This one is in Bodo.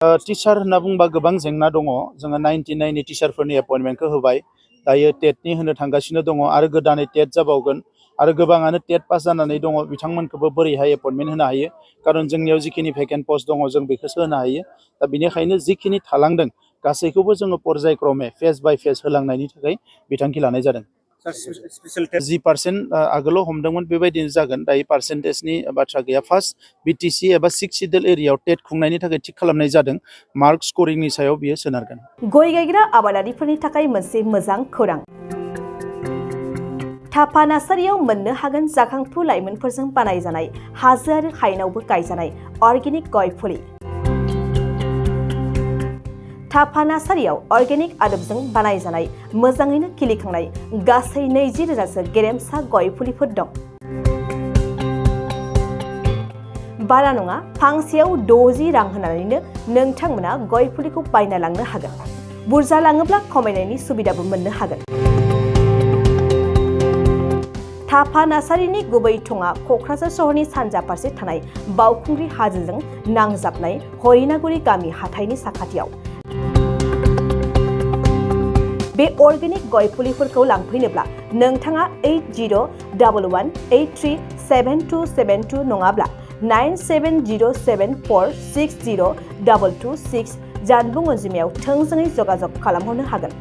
टिचार होनना बुंबा गोबां जेंना दङ। जोङो 99 टिचारफोरनि एपइन्टमेन्टखौ होबाय। दायो टेटनि होनो थांगासिनो दङ आरो गोदानै टेट जाबावगोन आरो गोबाङानो टेट पास जानानै दङ। बिथांमोनखौबो बोरैहाय एपइन्टमेन्ट होनो हायो, खारन जोंनियाव जिखिनि भेकेन्ट पस्ट दङ जों बेखौसो होनो हायो। दा बेनिखायनो जिखिनि थालांदों गासैखौबो जोङो पर्यायक्रमे फेज बाय फेज होलांनायनि थाखाय बिथांखि लानाय जादों। 10% आगोलाव हमदोंमोन बेबायदिनो जागोन। दायो पार्सेन्टेजनि बाथ्रा गैया। फार्स्ट बिटिसि एबा 6 सिडुल एरियायाव टेट खुंनायनि थाखाय थिग खालामनाय जादों। मार्क स्करिंनि सायाव बियो सोनारगोन। गय गायग्रा आबादारिफोरनि थाखाय मोनसे मोजां खौरां। थापा नार्सारियाव मोननो हागोन जाखांफु लाइमोनफोरजों बानायजानाय हाजो आरो हायेनावबो गायजानाय अर्गेनिक गय फुलि। थापा नार्सारियाव अर्गेनिक आदबजों बानायजानाय मोजाङैनो खिलिखांनाय गासै 20,000सो गेरेमसा गय फुलिफोर दं। बारा नङा, फांसेयाव 60 रां होनानैनो नोंथांमोना गय फुलिखौ बायना लांनो हागोन। बुरजा लाङोब्ला खमायनायनि सुबिदाबो मोननो हागोन। थापा नार्सारिनि गुबै थङा क'क्राझार सहरनि सानजा फारसे थानाय बावखुंग्रि हाजोजों नांजाबनाय हरिनागुरि गामि हाथाइनि साखाथियाव। बे अर्गेनिक गय फुलिफोरखौ लांफैनोब्ला नोंथाङा 8011837272 नङाब्ला 9707460226 जानबुं अनजिमायाव थोंजोङै जगाजग खालामहरनो हागोन।